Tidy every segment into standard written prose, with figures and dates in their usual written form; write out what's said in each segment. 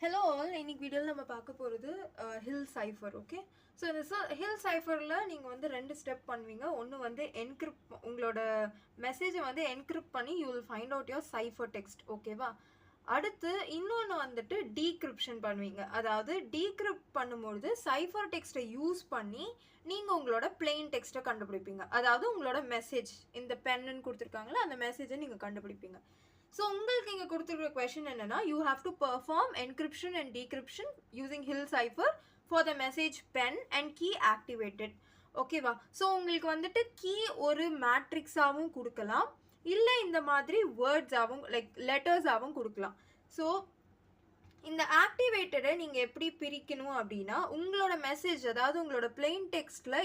Hello all, இன்னைக்கு வீடியோவில் நம்ம பார்க்க போகிறது ஹில் சைஃபர். ஓகே, ஸோ இந்த ஹில் சைஃபரில் நீங்கள் வந்து ரெண்டு ஸ்டெப் பண்ணுவீங்க. ஒன்று வந்து என்கிரிப்ட், உங்களோட மெசேஜை வந்து என்கிரிப்ட் பண்ணி you will find out your cipher text. ஓகேவா? அடுத்து இன்னொன்று வந்துட்டு டீக்ரிப்ஷன் பண்ணுவீங்க. அதாவது டீக்ரிப்ட் பண்ணும்பொழுது சைஃபர் டெக்ஸ்ட்டை யூஸ் பண்ணி நீங்கள் உங்களோட பிளெயின் டெக்ஸ்ட்டை கண்டுபிடிப்பீங்க. அதாவது உங்களோட மெசேஜ், இந்த பென்னு கொடுத்துருக்காங்களா, அந்த மெசேஜை நீங்கள் கண்டுபிடிப்பீங்க. ஸோ உங்களுக்கு இங்கே கொடுத்துருக்க கொஷின் என்னன்னா, you have to perform encryption and decryption using Hill cipher for the message pen and key activated. ஓகேவா? ஸோ உங்களுக்கு வந்துட்டு கீ ஒரு மேட்ரிக்ஸாகவும் கொடுக்கலாம், இல்லை இந்த மாதிரி வேர்ட்ஸாகவும் லைக் லெட்டர்ஸாகவும் கொடுக்கலாம். ஸோ இந்த ஆக்டிவேட்டடை நீங்கள் எப்படி பிரிக்கணும் அப்படின்னா, உங்களோட மெசேஜ், அதாவது உங்களோட பிளெயின் டெக்ஸ்ட்டில்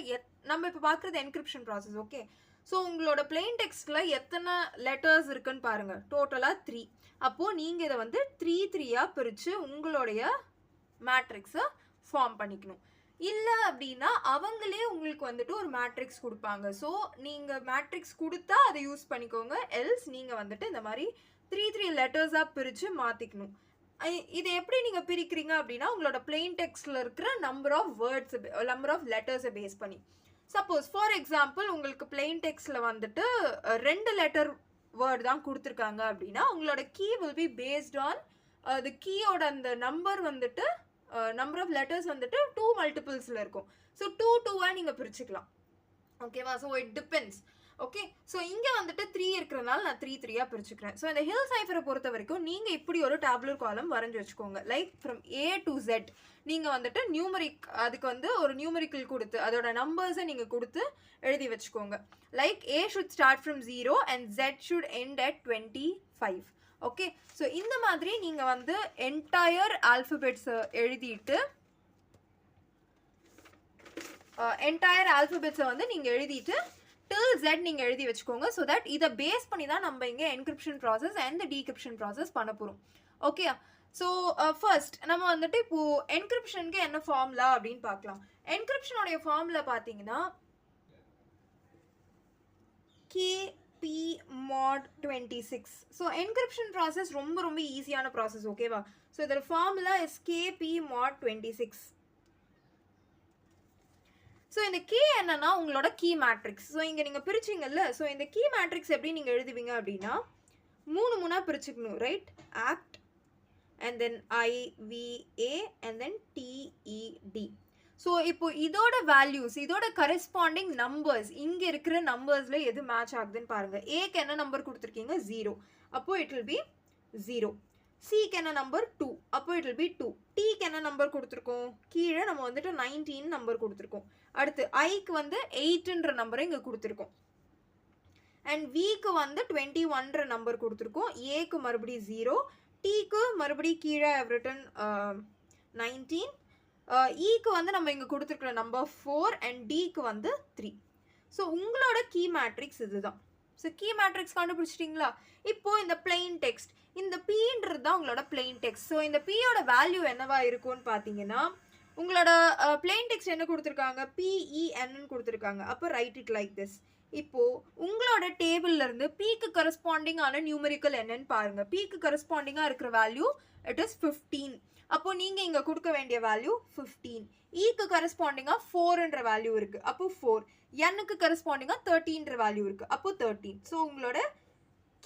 நம்ம இப்போ பார்க்குறது என்கிரிப்ஷன் ப்ராசஸ். ஓகே, ஸோ உங்களோட பிளெயின் டெக்ஸ்ட்டில் எத்தனை லெட்டர்ஸ் இருக்குன்னு பாருங்கள். டோட்டலாக 3. அப்போது நீங்கள் இதை வந்து 3 பிரித்து உங்களுடைய மேட்ரிக்ஸை ஃபார்ம் பண்ணிக்கணும். இல்லை அப்படின்னா அவங்களே உங்களுக்கு வந்துட்டு ஒரு மேட்ரிக்ஸ் கொடுப்பாங்க. ஸோ நீங்கள் மேட்ரிக்ஸ் கொடுத்தா அதை யூஸ் பண்ணிக்கோங்க. எல்ஸ் நீங்கள் வந்துட்டு இந்த மாதிரி 3 லெட்டர்ஸாக பிரித்து மாற்றிக்கணும். இதை எப்படி நீங்கள் பிரிக்கிறீங்க அப்படின்னா, உங்களோட பிளெயின் டெக்ஸ்ட்டில் இருக்கிற number of words, number of லெட்டர்ஸை பேஸ் பண்ணி. சப்போஸ் ஃபார் எக்ஸாம்பிள் உங்களுக்கு பிளெயின் டெக்ஸ்ட்டில் வந்துட்டு 2 லெட்டர் வேர்டு தான் கொடுத்துருக்காங்க அப்படின்னா, உங்களோட key will be based on the கீயோட அந்த நம்பர் வந்துட்டு நம்பர் ஆஃப் லெட்டர்ஸ் வந்துட்டு 2 மல்டிபிள்ஸில் இருக்கும். ஸோ 2 நீங்கள் பிரிச்சுக்கலாம். ஓகேவா? So it depends. Okay, so இங்கே வந்துட்டு 3 இருக்கிறதுனால நான் 3 பிரிச்சுக்கிறேன். ஸோ இந்த ஹில் சைஃபரை பொறுத்த வரைக்கும் நீங்கள் இப்படி ஒரு டேப்லர் காலம் வரைஞ்சி வச்சுக்கோங்க. Like from A to Z நீங்கள் வந்துட்டு நியூமரிக், அதுக்கு வந்து ஒரு நியூமரிக்கல் கொடுத்து அதோட நம்பர்ஸை நீங்கள் கொடுத்து எழுதி வச்சுக்கோங்க. Like A should start from 0 and Z should end at 25. Okay, so இந்த மாதிரி நீங்கள் வந்து என்டையர் ஆல்ஃபபெட்ஸை எழுதிட்டு வந்து நீங்கள் எழுதிட்டு till Z நீங்கள் எழுதி வச்சுக்கோங்க. ஸோ தட் இதை பேஸ் பண்ணி தான் நம்ம இங்கே encryption process and decryption process பண்ண போகிறோம். ஓகே, ஸோ ஃபர்ஸ்ட் நம்ம வந்துட்டு இப்போது என்கிரிப்ஷனுக்கு என்ன ஃபார்முலா அப்படின்னு பார்க்கலாம். என்கிரிப்ஷனுடைய ஃபார்முலா பார்த்தீங்கன்னா KP mod 26. So encryption process ரொம்ப ரொம்ப ஈஸியான ப்ராசஸ். ஓகேவா? ஸோ இதோட formula is KP mod 26. So இந்த கீ என்னன்னா உங்களோட கீ மேட்ரிக்ஸ். ஸோ இங்கே நீங்கள் பிரிச்சிங்கல்ல, ஸோ இந்த கீ மேட்ரிக்ஸ் எப்படி நீங்கள் எழுதுவீங்க அப்படின்னா, 3 பிரிச்சுக்கணும். Right? Act and then IVA and then TED. So இப்போ இதோட வேல்யூஸ், இதோட கரெஸ்பாண்டிங் நம்பர்ஸ், இங்கே இருக்கிற நம்பர்ஸில் எது மேட்ச் ஆகுதுன்னு பாருங்கள். ஏக்கு என்ன நம்பர் கொடுத்துருக்கீங்க? 0. அப்போது இட் வில் பி 0. சிக்கு என்ன நம்பர்? 2. அப்போ இட் வில் பி 2. டிக்கு என்ன நம்பர் கொடுத்துருக்கோம்? கீழே நம்ம வந்துட்டு 19 நம்பர் கொடுத்துருக்கோம். அடுத்து ஐக்கு வந்து 8ன்ற நம்பரை இங்கே கொடுத்துருக்கோம். அண்ட் விக்கு வந்து 21ன்ற நம்பர் கொடுத்துருக்கோம். ஏக்கு மறுபடியும் 0, டிக்கு மறுபடியும் கீழே ரிட்டன் 19, ஈக்கு வந்து நம்ம இங்கே கொடுத்துருக்குற நம்பர் 4 அண்ட் டிக்கு வந்து 3. ஸோ உங்களோட கீ மேட்ரிக்ஸ் இதுதான். ஸோ கீ மேட்ரிக்ஸ் கண்டுபிடிச்சிட்டிங்களா? இப்போது இந்த பிளெயின் டெக்ஸ்ட், இந்த Pன்றது தான் உங்களோட பிளெயின் டெக்ஸ்ட். ஸோ இந்த Pயோட வேல்யூ என்னவா இருக்கும்னு பார்த்தீங்கன்னா, உங்களோட பிளெயின் டெக்ஸ்ட் என்ன கொடுத்துருக்காங்க? PEN கொடுத்துருக்காங்க. அப்போ ரைட் இட் லைக் திஸ். இப்போது உங்களோட டேபிள்லேருந்து Pக்கு கரஸ்பாண்டிங்கான நியூமரிக்கல் என்னன்னு பாருங்கள். Pக்கு கரஸ்பாண்டிங்காக இருக்கிற வேல்யூ இட் இஸ் 15. அப்போது நீங்கள் இங்கே கொடுக்க வேண்டிய வேல்யூ 15. ஈக்கு கரஸ்பாண்டிங்காக 4ன்ற வேல்யூ இருக்குது. அப்போ 4. என்னுக்கு கரஸ்பாண்டிங்காக 13ன்ற வேல்யூ இருக்குது. அப்போ 13. ஸோ உங்களோட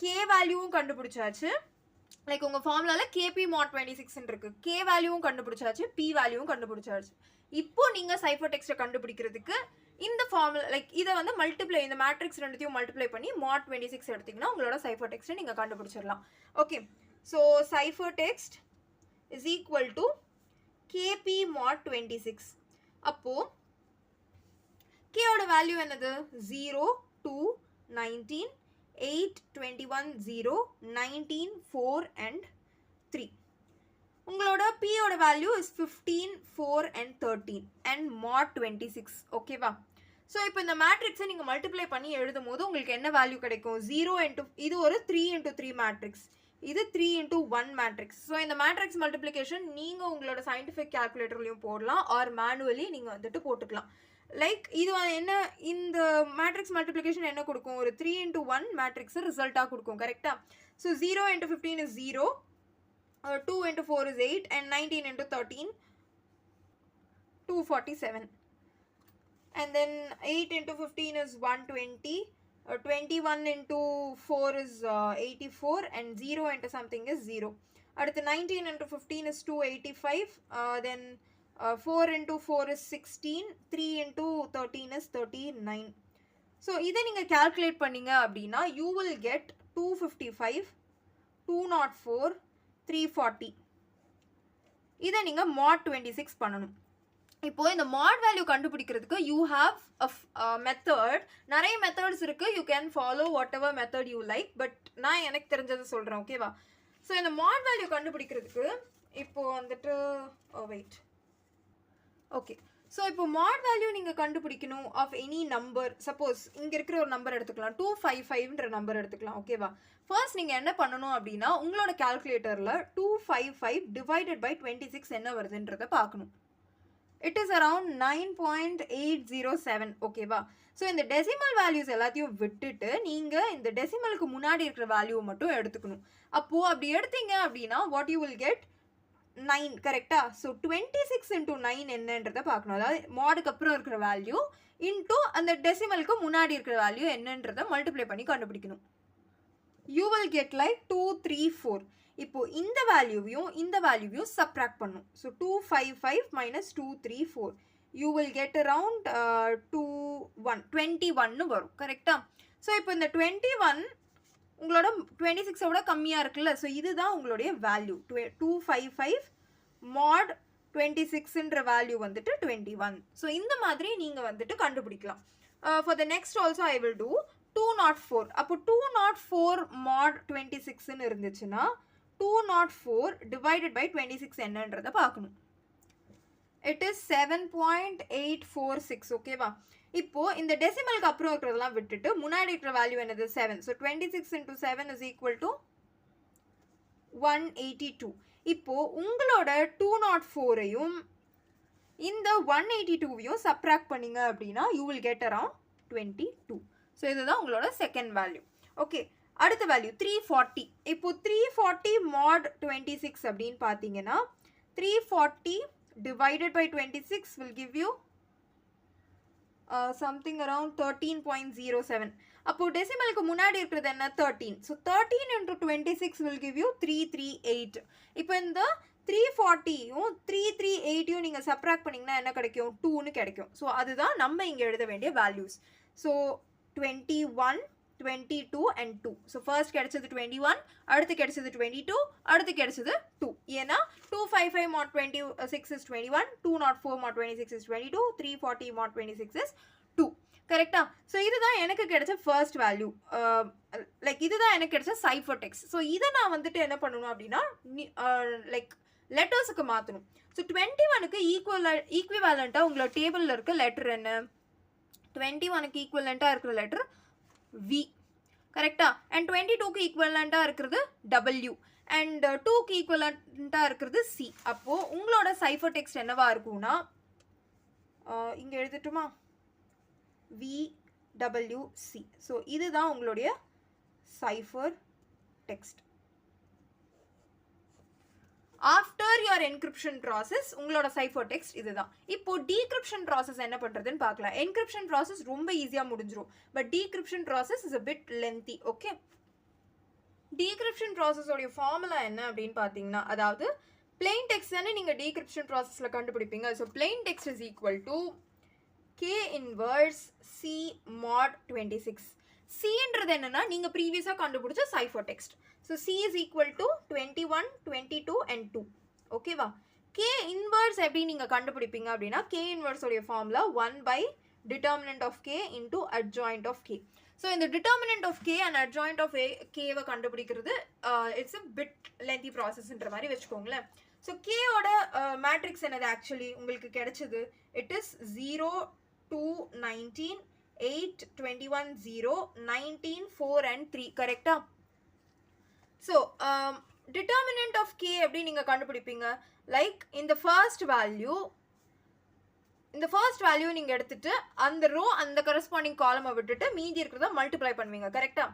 கே வேல்யூவும் கண்டுபிடிச்சாச்சு. லைக் உங்கள் ஃபார்முலாவில் KP mod 26 இருக்கு. கே வேல்யூவும் கண்டுபிடிச்சாச்சு, P வேல்யூவும் கண்டுபிடிச்சாச்சு. இப்போ நீங்கள் சைஃபர் டெக்ஸ்ட்டை கண்டுபிடிக்கிறதுக்கு இந்த ஃபார்முலா, லைக் இதை வந்து மல்டிப்ளை, இந்த மேட்ரிக்ஸ் ரெண்டுத்தையும் மல்டிப்ளை பண்ணி mod 26 எடுத்திங்கன்னா உங்களோட சைஃபர் டெக்ஸ்ட்டை நீங்கள் கண்டுபிடிச்சிடலாம். Okay, so cipher text is equal to KP mod 26. அப்போது கேயோட வேல்யூ என்னது? 0, 2, 19, 8, 21, 0, 19, 4 and 3. உங்களோட Pயோட value is 15, 4 and 13 and mod 26. ஓகேவா? ஸோ இப்போ இந்த மேட்ரிக்ஸை நீங்கள் மல்டிப்ளை பண்ணி எழுதும் போது உங்களுக்கு என்ன வேல்யூ கிடைக்கும்? 0 into, இது ஒரு 3 into 3 மேட்ரிக்ஸ், இது 3 into 1 மேட்ரிக்ஸ். ஸோ இந்த மேட்ரிக்ஸ் மல்டிப்ளிகேஷன் நீங்கள் உங்களோட சயின்டிஃபிக் கால்குலேட்டர்லையும் போடலாம், ஆர் மேனுவலி நீங்கள் வந்துட்டு போட்டுக்கலாம். லைக் இது என்ன, இந்த மேட்ரிக்ஸ் மல்டிப்ளிகேஷன் என்ன கொடுக்கும்? ஒரு 3 into 1 மேட்ரிக்ஸை ரிசல்ட்டாக கொடுக்கும். கரெக்டாக? So 0 into 15 is 0, 2 into 4 is 8 and 19 into 13, 247. And then 8 into 15 is 120. 21 into 4 is 84 and 0 into something is 0. அடுத்து 19 into 15 is 285. Then 4 into 4 is 16. 3 into 13 is 39. So இதை நீங்கள் calculate பண்ணிங்க அப்படின்னா you will get 255, 204, 340. இதை நீங்கள் mod 26 பண்ணணும். இப்போ இந்த mod வேல்யூ கண்டுபிடிக்கிறதுக்கு யூ ஹாவ் அ மெத்தட். நிறைய மெத்தட்ஸ் இருக்குது. You can follow what ever method you like. But நான் எனக்கு தெரிஞ்சதை சொல்கிறேன். ஓகேவா? ஸோ இந்த mod வேல்யூ கண்டுபிடிக்கிறதுக்கு இப்போது வந்துட்டு வெயிட். ஓகே, ஸோ இப்போ mod வேல்யூ நீங்கள் கண்டுபிடிக்கணும் ஆஃப் எனி நம்பர். சப்போஸ் இங்கே இருக்கிற ஒரு நம்பர் எடுத்துக்கலாம், 255ன்ற நம்பர் எடுத்துக்கலாம். ஓகேவா? ஃபர்ஸ்ட் நீங்கள் என்ன பண்ணணும் அப்படின்னா உங்களோட கால்குலேட்டரில் 255 டிவைடட் பை 26 என்ன வருதுன்றதை பார்க்கணும். It is around 9.807. ஓகேவா? ஸோ இந்த டெசிமல் வேல்யூஸ் எல்லாத்தையும் விட்டுட்டு நீங்கள் இந்த டெசிமலுக்கு முன்னாடி இருக்கிற வேல்யூவை மட்டும் எடுத்துக்கணும். அப்போது அப்படி எடுத்தீங்க அப்படின்னா வாட் யூ வில் கெட் 9. கரெக்டா? ஸோ 26 into 9 என்னன்றதை பார்க்கணும். அதாவது மாடுக்கு அப்புறம் இருக்கிற வேல்யூ இன்டூ அந்த டெசிமலுக்கு முன்னாடி இருக்கிற வேல்யூ என்னன்றதை மல்டிப்ளை பண்ணி கண்டுபிடிக்கணும். You will get like 234. இப்போ இந்த வேல்யூவையும் சப்ராக்ட் பண்ணும். So 255 minus 234 you will get around 21 வரும். கரெக்டா? ஸோ இப்போ இந்த 21 உங்களோட 26 விட கம்மியாக இருக்குல்ல. ஸோ இதுதான் உங்களுடைய வேல்யூ. 255 mod 26ன்ற வேல்யூ வந்துட்டு 21. ஸோ இந்த மாதிரி நீங்கள் வந்துட்டு கண்டுபிடிக்கலாம். For the next also I will do 204. அப்போ 204 mod 26ன்னு இருந்துச்சுன்னா 204 divided by 26 என்னன்றதை பார்க்கணும். It is 7.846. ஓகேவா? இப்போ இந்த டெசிமலுக்கு அப்புறம் இருக்கிறதெல்லாம் விட்டுட்டு முன்னாடி இருக்கிற வேல்யூ என்னது 7. So 26 into 7 is equal to 182. இப்போ உங்களோட 204ஐயும் இந்த 182வையும் சப்ராக்ட் பண்ணிங்க அப்படின்னா you will get around 22. So இதுதான் உங்களோட செகண்ட் வேல்யூ. ஓகே, அடுத்த வேல்யூ 340. இப்போ 340 mod 26 அப்படின்னு பார்த்தீங்கன்னா 340 divided by 26 will give you something around 13.07. அப்போ டெசிமலுக்கு முன்னாடி இருக்கிறது என்ன 13. So 13 into 26 will give you 338. இப்போ இந்த 340யும் 338யும் நீங்கள் சப்ராக்ட் பண்ணிங்கன்னா என்ன கிடைக்கும்? 2ன்னு கிடைக்கும். ஸோ அதுதான் நம்ம இங்கே எழுத வேண்டிய values. So 21, 22 and 2. So first கிடைச்சது 21, அடுத்து கிடைச்சது 22, அடுத்து கிடைச்சது 2. ஏன்னா 255 mod 26 is 21, 204 mod 26 is 22, 340 mod 26 is 2. கரெக்டா? ஸோ இதுதான் எனக்கு கிடைச்ச ஃபர்ஸ்ட் வேல்யூ. லைக் இதுதான் எனக்கு கிடைச்ச சைஃபர் டெக்ஸ்ட். ஸோ இதை நான் வந்துட்டு என்ன பண்ணணும் அப்படின்னா லைக் லெட்டர்ஸுக்கு மாற்றணும். ஸோ 21க்கு ஈக்குவலண்ட்டாக உங்களோட டேபிளில் இருக்க லெட்டர் என்ன? 21க்கு ஈக்குவலண்ட்டாக இருக்கிற லெட்டர் V. கரெக்டா? அண்ட் 22க்கு ஈக்குவலண்ட்டாக இருக்கிறது W. அண்ட் 2க்கு ஈக்குவலண்ட்டாக இருக்கிறது C. அப்போது உங்களோட சைஃபர் டெக்ஸ்ட் என்னவா இருக்கும்னா இங்கே எழுதிட்டுமா VWC. ஸோ இதுதான் உங்களுடைய cipher text. After your encryption process உங்களோட சைஃபர் டெக்ஸ்ட் இதுதான். இப்போ டீக்ரிப்ஷன் ப்ராசஸ் என்ன பண்ணுறதுன்னு பார்க்கலாம். என்கிரிப்ஷன் ப்ராசஸ் ரொம்ப ஈஸியாக முடிஞ்சிடும். But decryption process is a bit lengthy. Okay, decryption ப்ராசஸோடைய ஃபார்முலா என்ன அப்படின்னு பார்த்தீங்கன்னா, அதாவது பிளெயின் டெக்ஸ்ட் தானே நீங்கள் டீக்ரிப்ஷன் ப்ராசஸில் கண்டுபிடிப்பீங்க. So plain text is equal to K inverse C mod 26. Cன்றது என்னன்னா நீங்கள் ப்ரீவியஸாக கண்டுபிடிச்ச cipher text. So C is equal to 21, 22 and 2. ஓகேவா? K inverse எப்படி நீங்கள் கண்டுபிடிப்பீங்க அப்படின்னா K inverse உடைய formula 1 by determinant of K into adjoint of K. So இந்த determinant of K and adjoint of Kவை கண்டுபிடிக்கிறது இட்ஸ் a bit lengthy processன்ற மாதிரி வச்சுக்கோங்களேன். So Kயோட matrix என்னது ஆக்சுவலி உங்களுக்கு கிடைச்சது? It is 0, 2, 19, 8, 21, 0, 19, 4 and 3. கரெக்டா? ஸோ டிட்டர்மினன்ட் ஆஃப் K எப்படி நீங்கள் கண்டுபிடிப்பீங்க? லைக் இந்த ஃபர்ஸ்ட் வேல்யூ நீங்கள் எடுத்துட்டு அந்த ரோ அந்த கரஸ்பாண்டிங் காலமை விட்டுட்டு மீதி இருக்கிறத மல்டிப்ளை பண்ணுவீங்க. கரெக்டா?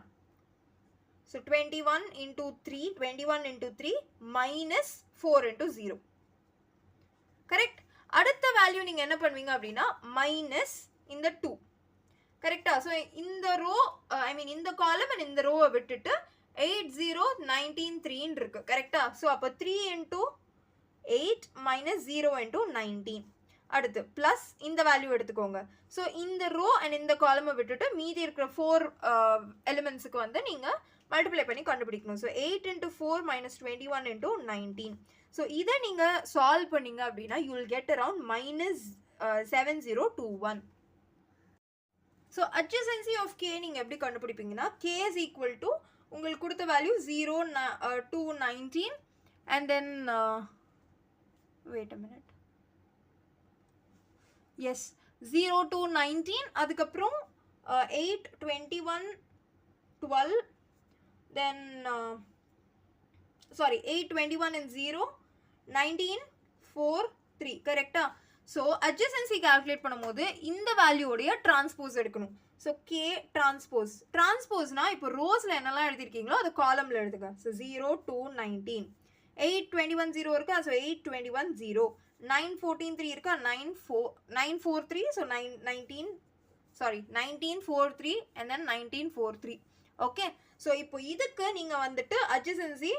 So 21 into 3 minus 4 into 0. Correct? அடுத்த வேல்யூ நீங்க என்ன பண்ணுவீங்க அப்படின்னா மைனஸ் இந்த 2. கரெக்டா? ஸோ இந்த ரோ இந்த காலம் அண்ட் இந்த ரோவை விட்டுட்டு 8 0 19 3 இருக்கு. கரெக்டா? ஸோ அப்போ 3 into 8 minus 0 into 19. அடுத்து பிளஸ் இந்த வேல்யூ எடுத்துக்கோங்க. ஸோ இந்த ரோ அண்ட் இந்த காலமை விட்டுட்டு மீதி இருக்கிற 4 எலிமெண்ட்ஸுக்கு வந்து நீங்கள் மல்டிப்ளை பண்ணி கண்டுபிடிக்கணும். So 8 into 4 minus 21 into 19. So இதை நீங்கள் சால்வ் பண்ணீங்க அப்படின்னா you will get around minus 7021. So adjacency of k நீங்கள் எப்படி கண்டுபிடிப்பீங்கன்னா k is equal to உங்களுக்கு கொடுத்த value 0 2 19 and then wait a minute. Yes, 0 to 19, அதுக்கப்புறம் 8 21 12, then 8 21 and 0 19 4 3. கரெக்டா? ஸோ adjacency கால்குலேட் பண்ணும்போது இந்த வேல்யூடைய டிரான்ஸ்போஸ் எடுக்கணும். ஸோ கே டிரான்ஸ்போஸ்னா இப்போ ரோஸில் என்னெல்லாம் எழுதிருக்கீங்களோ அது காலமில் எழுதுங்க. ஸோ 0 2 19, 8 21 0 இருக்கா, ஸோ 8 21 0, 9 14 3 இருக்கா, 9 4 3, so 19 4 3 and then 19 4 3. Okay, so இப்போ இதுக்கு நீங்கள் வந்துட்டு adjacency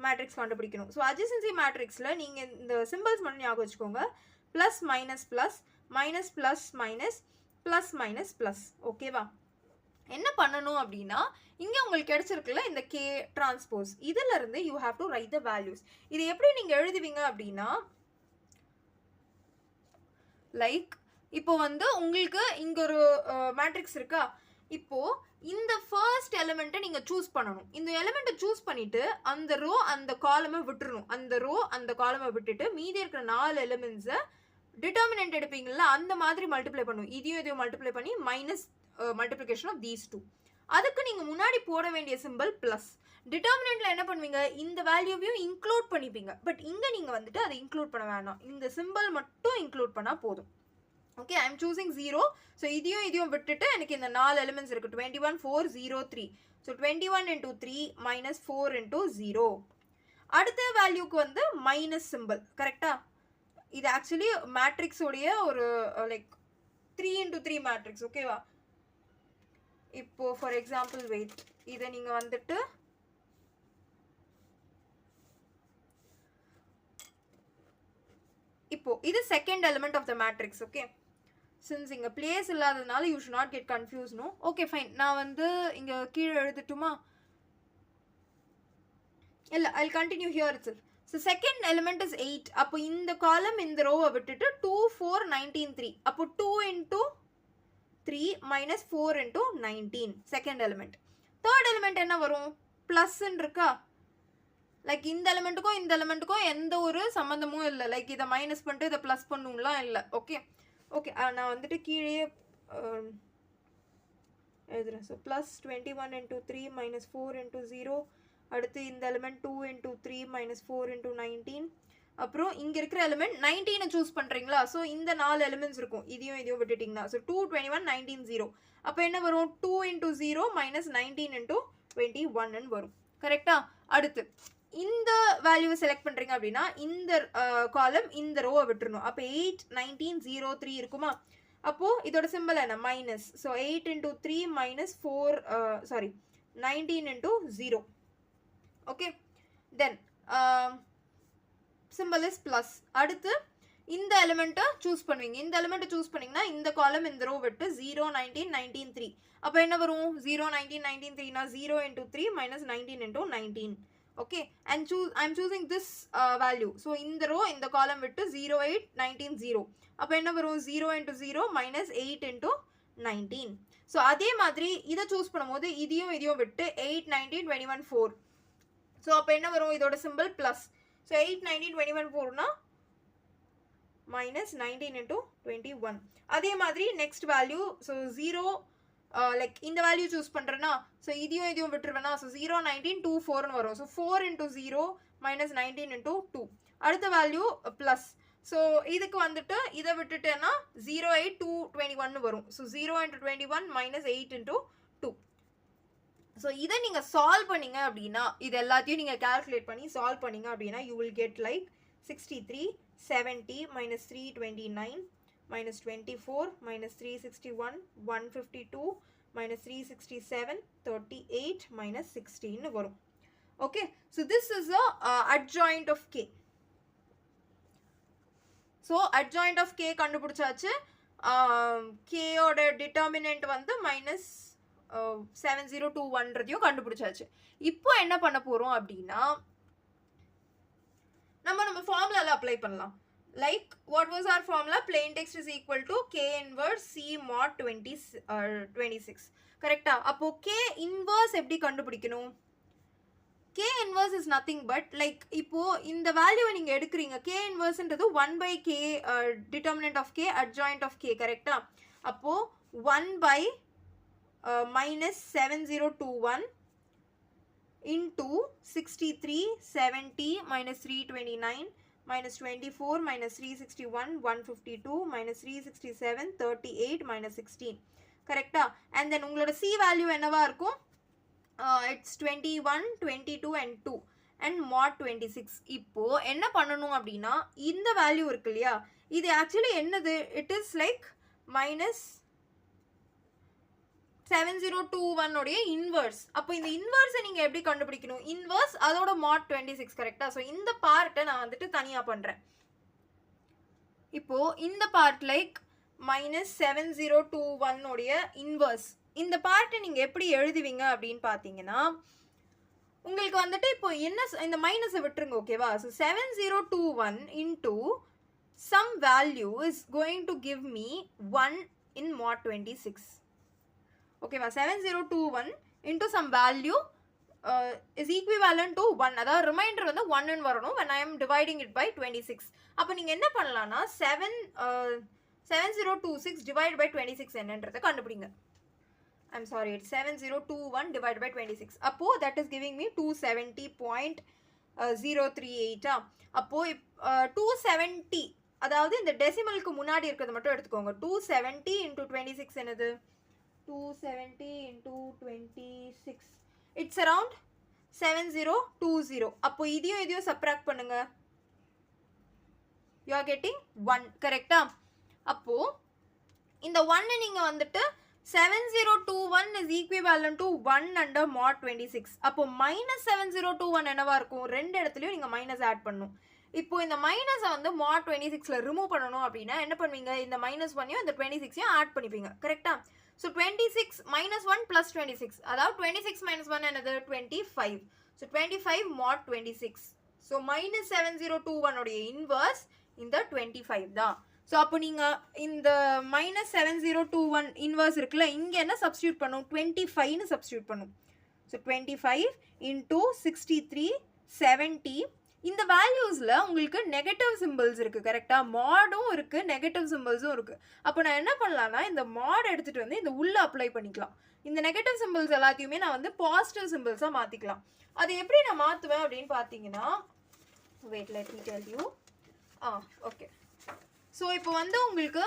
மேட்ரிக்ஸ் கண்டுபிடிக்கணும். ஸோ adjacency மேட்ரிக்ஸில் நீங்கள் இந்த சிம்பிள்ஸ் மட்டும் ஞாபகம் வச்சுக்கோங்க. Plus minus plus minus plus minus plus minus plus. ஓகேவா? என்ன பண்ணணும் அப்படின்னா இங்கே உங்களுக்கு கிடைச்சிருக்குல்ல இந்த கே டிரான்ஸ்போஸ், இதில் இருந்து you have to right the values. இது எப்படி நீங்கள் எழுதுவீங்க அப்படின்னா லைக் இப்போ வந்து உங்களுக்கு இங்கே ஒரு மேட்ரிக்ஸ் இருக்கா, இப்போ இந்த ஃபர்ஸ்ட் எலிமெண்ட்டை நீங்கள் சூஸ் பண்ணணும். இந்த எலிமெண்ட்டை சூஸ் பண்ணிட்டு அந்த ரோ அந்த காலமை விட்டுறணும். அந்த ரோ அந்த காலமை விட்டுட்டு மீதி இருக்கிற 4 எலிமெண்ட்ஸை டிட்டர்மினன்ட் எடுப்பீங்கள்ல அந்த மாதிரி மல்டிப்ளை பண்ணும். இதையும் மல்டிப்ளை பண்ணி மைனஸ் மல்டிப்ளிகேஷன் ஆஃப் தீஸ் 2. அதுக்கு நீங்கள் முன்னாடி போட வேண்டிய சிம்பிள் ப்ளஸ். டிட்டர்மினன்ட்ல என்ன பண்ணுவீங்க, இந்த வேல்யூவையும் இன்க்ளூட் பண்ணிப்பீங்க. பட் இங்கே நீங்கள் வந்துட்டு அதை இன்க்ளூட் பண்ண வேணாம், இந்த சிம்பிள் மட்டும் இன்க்ளூட் பண்ணால் போதும். Okay, I am choosing 0. So இதையும் விட்டுட்டு எனக்கு இந்த 4 எலிமெண்ட்ஸ் இருக்குது 21 4 0 3. So 21 into 3 minus 4 into 0. அடுத்த வேல்யூக்கு வந்து மைனஸ் சிம்பிள். கரெக்டா? இது ஆக்சுவலி மேட்ரிக்ஸோடைய ஒரு லைக் 3 into 3 மேட்ரிக்ஸ். ஓகேவா? இப்போ ஃபார் எக்ஸாம்பிள் வெயிட், இதை நீங்கள் வந்துட்டு இப்போ இது second element of the matrix. Okay, since இங்கே பிளேஸ் இல்லாததுனால you should not get confuse. No, okay fine. நான் வந்து இங்கே கீழே எழுதட்டுமா? இல்லை, I will continue here it's. So second element is 8. அப்போ இந்த காலம் இந்த ரோவை விட்டுட்டு 2 4 19 3. அப்போ 2 into 3 minus 4 into 19 second element. Third element என்ன வரும்? ப்ளஸ்ன்னு இருக்கா? லைக் இந்த எலிமெண்ட்டுக்கும் இந்த எலிமெண்ட்டுக்கும் எந்த ஒரு சம்மந்தமும் இல்லை. லைக் இதை மைனஸ் பண்ணிட்டு இதை ப்ளஸ் பண்ணுங்களாம் இல்லை. ஓகே ஓகே, நான் வந்துட்டு கீழே எழுதுறேன். So plus 21 into 3 minus 4 into 0. அடுத்து இந்த எலிமெண்ட் 2 into 3 minus 4 into 19. அப்புறம் இங்கே இருக்கிற எலிமெண்ட் 19 சூஸ் பண்ணுறீங்களா? ஸோ இந்த 4 எலிமெண்ட்ஸ் இருக்கும், இதையும் விட்டுட்டிங்கன்னா ஸோ 2 21 19 0. அப்போ என்ன வரும்? 2 into 0 minus 19 into 21 வரும். கரெக்டா? அடுத்து இந்த வேல்யூவை செலக்ட் பண்ணுறீங்க அப்படின்னா இந்த காலம் இந்த ரோவை விட்டுருணும். அப்போ 8 19 0 3 இருக்குமா? அப்போது இதோட சிம்பிள் என்ன? Minus. So 8 into 3 minus 4 19 into 0. Okay, then simple is plus. அடுத்து இந்த எலிமெண்ட்டை சூஸ் பண்ணுவீங்க. இந்த எலிமெண்ட்டை சூஸ் பண்ணிங்கன்னா இந்த காலம் இந்த ரோ விட்டு 0 19 19 3. அப்போ என்ன வரும்? 0 19 19 3னா 0 into 3 minus 19 into 19. Okay, and I am choosing this value. So இந்த ரோ இந்த காலம் விட்டு 0 8 19 0. அப்போ என்ன வரும்? 0 into 0 minus 8 into 19. ஸோ அதே மாதிரி இதை சூஸ் பண்ணும்போது இதையும் விட்டு 8 19 21 4. ஸோ அப்போ என்ன வரும்? இதோட simple plus. So 8 19 21 4னா minus 19 into 21. அதே மாதிரி நெக்ஸ்ட் வேல்யூ. ஸோ 0 லைக் இந்த வேல்யூ சூஸ் பண்ணுறேன்னா ஸோ இதையும் விட்டுருவேன்னா ஸோ 0 19 2 4ன்னு வரும். So 4 into 0 minus 19 into 2. அடுத்த வேல்யூ ப்ளஸ். ஸோ இதுக்கு வந்துட்டு இதை விட்டுட்டேன்னா 0 8 2 21 வரும். So 0 into 21 minus 8 into 2. So இதை நீங்கள் சால்வ் பண்ணீங்க அப்படின்னா, இது எல்லாத்தையும் நீங்கள் கால்குலேட் பண்ணி சால்வ் பண்ணீங்க அப்படின்னா, you will get like 63, 70, minus 329, minus 24, minus 361, 152, minus 367, 38, minus 16 வரும். Okay, so this is a adjoint of k. So adjoint of k கண்டுபிடிச்சாச்சு. k ஓட டிட்டர்மினன்ட் வந்து மைனஸ் 7021 கண்டுபிடிச்சாச்சு. இப்போ என்ன பண்ண போறோம் அப்படின்னா, நம்ம ஃபார்முலால அப்ளை பண்ணலாம். Like what was our formula? plain text is equal to k inverse c mod 26. கரெக்டா? அப்போ k inverse எப்படி கண்டுபிடிக்கணும்? k inverse is nothing but like இப்போ இந்த வேல்யூவை நீங்க எடுக்கிறீங்க. k inverseன்றது 1 by k determinant of k adjoint of k. கரெக்டா? அப்போ 1 by minus 7021 into 63, 70, minus 329, minus 24, minus 361, 152, minus 367, 38, minus 16. கரெக்டா? And then உங்களோட c value என்னவா இருக்கும்? It's 21, 22 and 2 and mod 26. இப்போ என்ன பண்ணணும் அப்படின்னா, இந்த வேல்யூ இருக்கு இல்லையா, இது ஆக்சுவலி என்னது? இட் இஸ் லைக் மைனஸ் 7021 உடைய இன்வர்ஸ். அப்போ இந்த இன்வர்ஸை நீங்க எப்படி கண்டுபிடிக்கணும்? இன்வர்ஸ் அதோட mod 26. கரெக்டா? ஸோ இந்த பார்ட்டை நான் வந்துட்டு தனியா பண்றேன். இப்போ இந்த பார்ட் லைக் மைனஸ் 7021 உடைய இன்வர்ஸ், இந்த பார்ட்டை நீங்க எப்படி எழுதுவீங்க அப்படின்னு பார்த்தீங்கன்னா, உங்களுக்கு வந்துட்டு இப்போ என்ன, இந்த மைனஸை விட்டுருங்க. ஓகேவா? So 7021 into some value is going to give me 1 in mod 26. ஓகேவா? 7021 into some value is equivalent to 1. அதாவது ரிமைண்டர் வந்து 1ன்னு வரணும் when I am dividing it by 26. அப்போ நீங்க என்ன பண்ணலாம்னா 7026 divided by 26 என்னன்றதை கண்டுபிடிங்க. I'm sorry, it's 7021 divided by 26. அப்போ that is giving me 270.038. அப்போ 270, அதாவது இந்த டெசிமலுக்கு முன்னாடி இருக்கிறது மட்டும் எடுத்துக்கோங்க. 270 into 26 என்னது? 270 into 26, it's around 7020. அப்போ இதையும் சப்ராக்ட் பண்ணுங்க. You are getting 1. கரெக்டா? அப்போ இந்த 1 நீங்க வந்துட்டு 7021 is equivalent to 1 under mod 26. அப்போ minus 7021 என்னவா இருக்கும்? ரெண்டு இடத்துலையும் நீங்க மைனஸ் ஆட் பண்ணும். இப்போ இந்த மைனஸை வந்து mod 26ல ரிமூவ் பண்ணணும் அப்படின்னா என்ன பண்ணுவீங்க? இந்த மைனஸ் 1ஐயும் இந்த 26ஐயும் ஆட் பண்ணிப்பீங்க. கரெக்டா? ஸோ 26 minus 1 plus 26, அதாவது 26 minus 1 என்னது? 25. So 25 mod 26. ஸோ minus 7021 உடைய இன்வர்ஸ் இந்த 25 தான். ஸோ அப்போ நீங்கள் இந்த மைனஸ் 7021 இன்வர்ஸ் இருக்குல்ல, இங்கே என்ன சப்ஸ்டியூட் பண்ணும்? 25ன்னு சப்ஸ்டியூட் பண்ணும். So 25 into 63, 70. இந்த வேல்யூஸில் உங்களுக்கு நெகட்டிவ் சிம்பிள்ஸ் இருக்குது. கரெக்டாக? மாடும் இருக்குது, நெகட்டிவ் சிம்பிள்ஸும் இருக்குது. அப்போ நான் என்ன பண்ணலான்னா, இந்த மாட் எடுத்துகிட்டு வந்து இந்த உள்ளே அப்ளை பண்ணிக்கலாம். இந்த நெகட்டிவ் சிம்பிள்ஸ் எல்லாத்தையுமே நான் வந்து பாசிட்டிவ் சிம்பிள்ஸாக மாற்றிக்கலாம். அது எப்படி நான் மாற்றுவேன் அப்படின்னு பார்த்தீங்கன்னா, wait let me tell you. Okay. So இப்போ வந்து உங்களுக்கு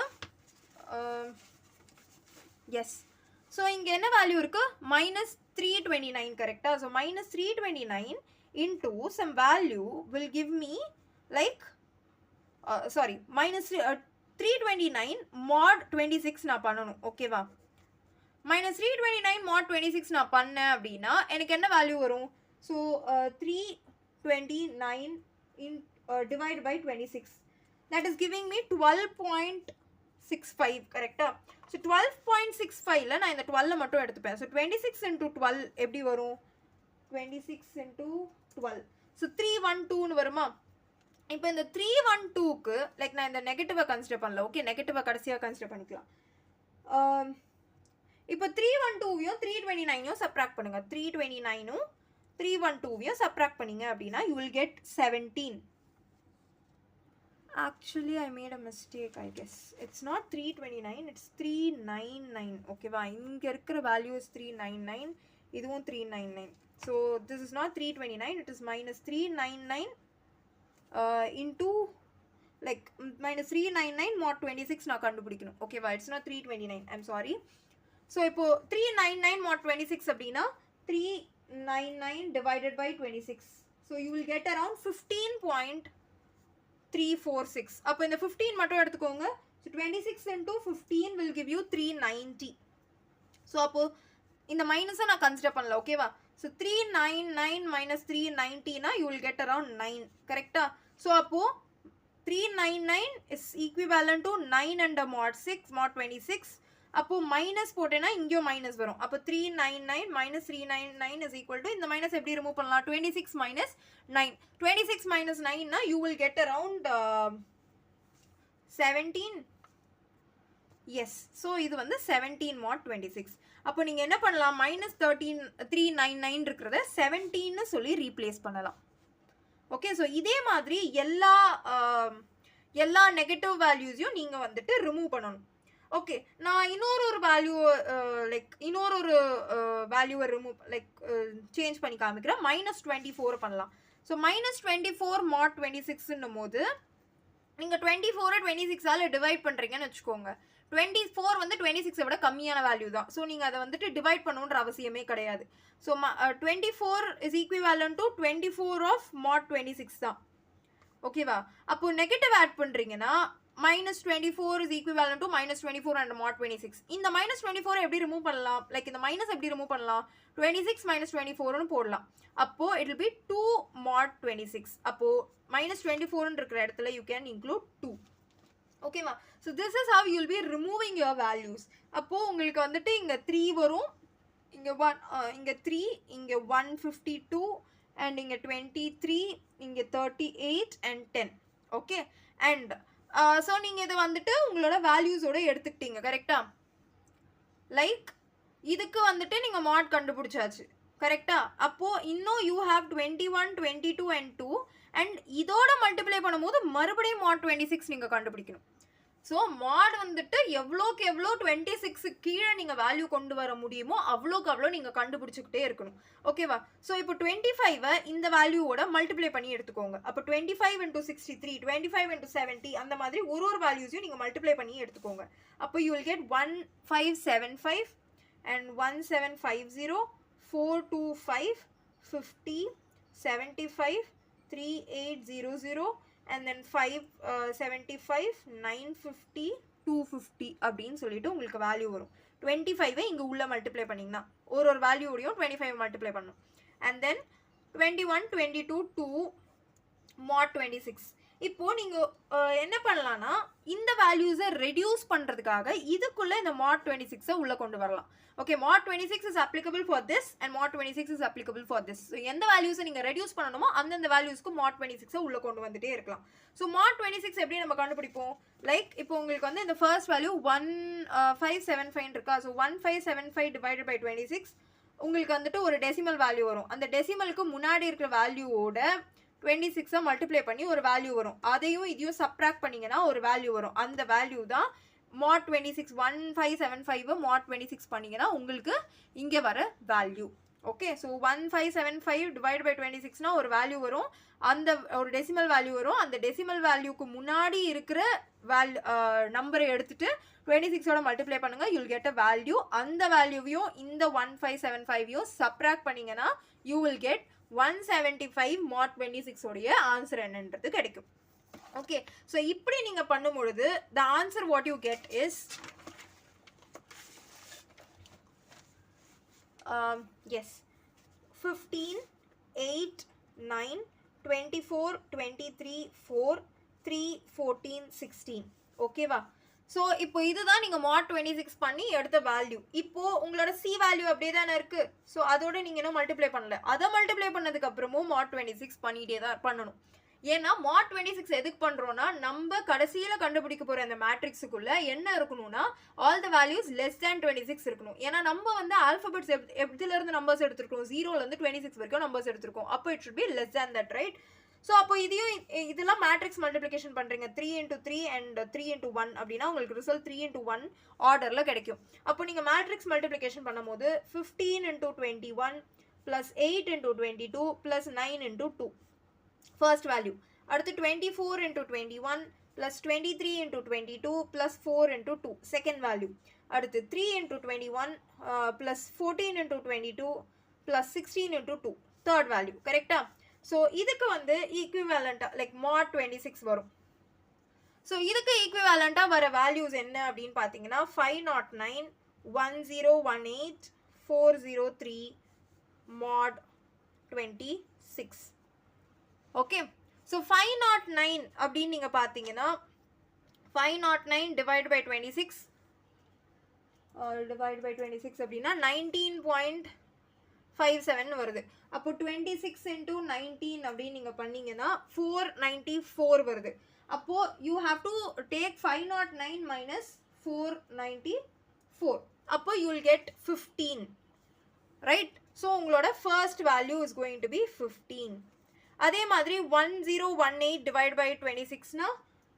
எஸ், ஸோ இங்கே என்ன வேல்யூ இருக்குது? minus 329. கரெக்டாக? So minus 329 into some value will give me like minus 329 mod 26 நான் பண்ணணும். ஓகேவா? minus 329 mod 26 நான் பண்ணேன் அப்படின்னா எனக்கு என்ன வேல்யூ வரும்? So 329 divided by 26, that is giving me 12.65. கரெக்டா? ஸோ 12.65ல நான் இந்த 12 மட்டும் எடுத்துப்பேன். ஸோ 26 into 12 எப்படி வரும்? 26 into 12, ஸோ 312ன்னு வருமா? இப்போ இந்த 312க்கு லைக் நான் இந்த நெகட்டிவை கன்சிடர் பண்ணல. ஓகே, நெகட்டிவை கடைசியாக கன்சிடர் பண்ணிக்கலாம். இப்போ 312வையும் 329ஐயும் சப்ராக்ட் பண்ணுங்க. 329ம் 312வையும் சப்ராக்ட் பண்ணிங்க அப்படின்னா you will get 17. Actually, I made a mistake, I guess. It's not 329, it's 399. ஓகேவா? இங்கே இருக்கிற வேல்யூ இஸ் 399, இதுவும் 399. So, this is not 329, it is minus 399 into like minus 399 mod 26 நான் கண்டுபிடிக்கணும். ஓகேவா? It's not 329, I'm sorry. So, இப்போ 399 mod 26 அப்படின்னா 399 divided by 26. So you will get around 15.346. அப்போ இந்த 15 மட்டும் எடுத்துக்கோங்க. So 26 into 15 will give you 390. So அப்போ இந்த மைனஸை நான் கன்சிடர் பண்ணல, ஓகேவா? So 399 minus 390 na you will get around 9, correct? So அப்போ 399 is equivalent to 9 under mod 6 mod 26. அப்போ மைனஸ் போட்டேன்னா இங்கேயும் மைனஸ் வரும். அப்போ 399 minus 399 is equal to, இந்த மைனஸ் எப்படி ரிமூவ் பண்ணலாம்? 26 minus 9. 26 minus 9 na you will get around 17. Yes, so இது வந்து 17 mod 26. அப்போ நீங்கள் என்ன பண்ணலாம்? மைனஸ் 399 இருக்கிறத 17 சொல்லி ரீப்ளேஸ் பண்ணலாம். ஓகே, ஸோ இதே மாதிரி எல்லா நெகட்டிவ் வேல்யூஸையும் நீங்கள் வந்துட்டு ரிமூவ் பண்ணணும். ஓகே, நான் இன்னொரு வேல்யூ வேல்யூவை ரிமூவ் சேஞ்ச் பண்ணி காமிக்கிறேன். மைனஸ் 24 பண்ணலாம். ஸோ மைனஸ் 24 mod 26ன்னும் போது நீங்கள் 24 26ஆல் டிவைட் பண்ணுறீங்கன்னு வச்சுக்கோங்க. 24 வந்து 26 விட கம்மியான வேல்யூ தான். ஸோ நீங்கள் அதை வந்துட்டு டிவைட் பண்ணணுன்ற அவசியமே கிடையாது. So 24 is equivalent to 24 of mod 26 தான், ஓகேவா? அப்போ நெகட்டிவ் ஆட் பண்ணுறீங்கன்னா minus 24 is equivalent to minus 24 and mod 26. இந்த minus 24 எப்படி ரிமூவ் பண்ணலாம்? இந்த மைனஸ் எப்படி ரிமூவ் பண்ணலாம்? 26 minus 24னு போடலாம். அப்போ it will be 2 mod 26. அப்போ minus 24ன்னு இருக்கிற இடத்துல you can include 2. ஓகேவா? So this is how you will be removing your values. அப்போது உங்களுக்கு வந்துட்டு இங்கே 3 வரும், இங்கே 3, இங்கே 152 அண்ட் இங்கே 23, இங்கே 38 and 10. ஓகே, அண்ட் ஸோ நீங்கள் இதை வந்துட்டு உங்களோட வேல்யூஸோடு எடுத்துக்கிட்டீங்க, கரெக்டா? இதுக்கு வந்துட்டு நீங்கள் மாட் கண்டுபிடிச்சாச்சு, கரெக்டா? அப்போது இன்னும் யூ ஹாவ் 21, 22 and 2 அண்ட் இதோட மல்டிப்ளை பண்ணும்போது மறுபடியும் மாட் 26 நீங்கள் கண்டுபிடிக்கணும். ஸோ மாட் வந்துட்டு எவ்வளோக்கு எவ்வளோ 26 கீழே நீங்கள் வேல்யூ கொண்டு வர முடியுமோ அவ்வளோக்கு அவ்வளோ நீங்கள் கண்டுபிடிச்சிக்கிட்டே இருக்கணும், ஓகேவா? ஸோ இப்போ 25 இந்த வேல்யூவோட மல்டிப்ளை பண்ணி எடுத்துக்கோங்க. அப்போ 25 into 63, 25 into 70 அந்த மாதிரி ஒரு வேல்யூஸையும் நீங்கள் மல்டிப்ளை பண்ணி எடுத்துக்கோங்க. அப்போ you will get 1575 and 1750, 425, 50, 75, 3800 and then 575, 950, 250 அப்படின்னு சொல்லிட்டு உங்களுக்கு வேல்யூ வரும். 25 இங்கே உள்ள மல்டிப்ளை பண்ணிங்கன்னா ஒரு வேல்யூடையும் 25 மல்டிப்ளை பண்ணணும். And then 21, 22, 2 mod 26. இப்போது நீங்கள் என்ன பண்ணலான்னா இந்த வேல்யூஸை ரெடியூஸ் பண்ணுறதுக்காக இதுக்குள்ளே இந்த mod 26 உள்ளே கொண்டு வரலாம். Okay, mod 26 is applicable for this and mod 26 is applicable for this. So எந்த வேல்யூஸை நீங்கள் ரெடியூஸ் பண்ணணுமோ அந்தந்த வேல்யூஸ்க்கு mod 26 உள்ளே கொண்டு வந்துட்டே இருக்கலாம். ஸோ mod 26 எப்படி நம்ம கண்டுபிடிப்போம்? இப்போ உங்களுக்கு வந்து இந்த ஃபர்ஸ்ட் வேல்யூ 1575 இருக்கா? ஸோ 1575 divided by 26 உங்களுக்கு வந்துட்டு ஒரு டெசிமல் வேல்யூ வரும். அந்த டெசிமலுக்கு முன்னாடி இருக்கிற வேல்யூவோட 26 மல்டிப்ளை பண்ணி ஒரு வேல்யூ வரும். அதையும் இதையும் சப்ராக்ட் பண்ணிங்கன்னா ஒரு வேல்யூ வரும். அந்த வேல்யூ தான் mod 26. 1575 mod 26 பண்ணிங்கன்னா உங்களுக்கு இங்கே வர value. Okay, so 1575 divide by 26னா ஒரு வேல்யூ வரும். அந்த ஒரு டெசிமல் வேல்யூ வரும். அந்த டெசிமல் வேல்யூக்கு முன்னாடி இருக்கிற நம்பரை எடுத்துட்டு 26ஓட மல்டிப்ளை பண்ணுங்க, யூல் கெட் அ வேல்யூ. அந்த வேல்யூவையும் இந்த 1575யும் சப்ராக்ட் பண்ணிங்கன்னா யூ வில் கெட் 175 mod 26 உடைய ஆன்சர் என்னன்றது கிடைக்கும். ஓகே, ஸோ இப்படி நீங்கள் பண்ணும்பொழுது the answer what you get is yes 15, 8, 9, 24, 23, 4, 3, 14, 16. ஓகேவா? ஸோ இப்போ இதுதான் நீங்கள் mod 26 பண்ணி எடுத்த வேல்யூ. இப்போது உங்களோட சி வேல்யூ அப்படியே தானே இருக்குது. ஸோ அதோட நீங்கள் இன்னும் மல்டிப்ளை பண்ணல. அதை மல்டிப்ளை பண்ணதுக்கப்புறமும் mod 26 பண்ணிகிட்டே தான் பண்ணணும். ஏன்னா mod 26 எதுக்கு பண்ணுறோன்னா நம்ம கடைசியில் கண்டுபிடிக்க போகிற அந்த மேட்ரிக்ஸுக்குள்ளே என்ன இருக்கணும்னா all the values less than 26 இருக்கணும். ஏன்னா நம்ம வந்து ஆல்ஃபபெட்ஸ் எதுலேருந்து நம்பர்ஸ் எடுத்துருக்கோம், 0லேருந்து 26 வரைக்கும் நம்பர்ஸ் எடுத்துருக்கோம். அப்போ it should be less than that, right? So அப்போ இதெல்லாம் மேட்ரிக்ஸ் மல்டிப்ளிகேஷன் பண்ணுறீங்க 3 into 3 and 3 into 1 அப்படின்னா உங்களுக்கு ரிசல்ட் 3 into 1 ஆர்டரில் கிடைக்கும். அப்போ நீங்கள் மேட்ரிக்ஸ் மல்டிப்ளிகேஷன் பண்ணும்போது 15 into 21 plus 8 into 22 plus 9 into 2 first value. அடுத்து 24 into 21 plus 23 into 22 plus 4 into 2 second value. அடுத்து 3 into 21 plus 14 into 22 plus 16 into 2 third value கரெக்டா? ஸோ இதுக்கு வந்து ஈக்குவேலண்ட்டாக லைக் mod 26 வரும். ஸோ இதுக்கு ஈக்குவேலண்ட்டாக வர வேல்யூஸ் என்ன அப்படின்னு பார்த்தீங்கன்னா 509 1018 403 mod 26. ஓகே, ஸோ 509 அப்படின்னு நீங்கள் பார்த்தீங்கன்னா 509 divided by 26 அப்படின்னா 19.57 வருது. அப்போ 26 into 19 அப்படின்னு நீங்கள் பண்ணீங்கன்னா 494 வருது. அப்போ you have to take 509 minus 494. அப்போ you will get 15, right? So உங்களோட first value is going to be 15. அதே மாதிரி 1018 divided by 26 னா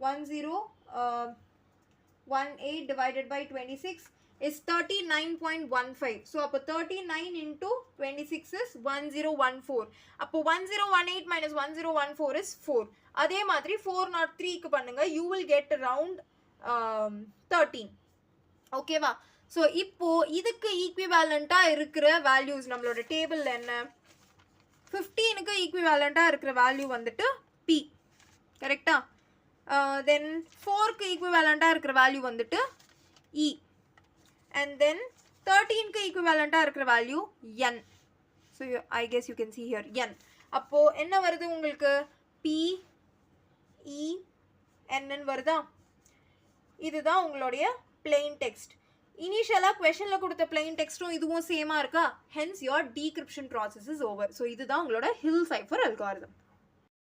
1018 divided by 26 is 39.15. So அப்போ 39 into 26 is 1014. அப்போ 1018 minus 1014 is 4. அதே மாதிரி 403 க்கு பண்ணுங்க, you will get around 13. ஓகேவா? ஸோ இப்போ இதுக்கு ஈக்குவேலண்ட்டாக இருக்கிற வேல்யூஸ் நம்மளோட டேபிளில் என்ன? 15க்கு ஈக்குவேலண்ட்டாக இருக்கிற வேல்யூ வந்துட்டு P கரெக்டா? தென் 4க்கு ஈக்குவேலண்ட்டாக இருக்கிற வேல்யூ வந்துட்டு E. And then 13க்கு ஈக்குவேலண்ட்டாக இருக்கிற value N. So I guess you can see here N. அப்போது என்ன வருது உங்களுக்கு? P E N வருதா? இதுதான் உங்களுடைய plain text. இனிஷியலாக கொஷனில் கொடுத்த plain டெக்ஸ்ட்டும் இதுவும் சேமாக இருக்கா? Hence your decryption process is over. So இதுதான் உங்களோட ஹில் சைஃபர் அல்காரிதம்.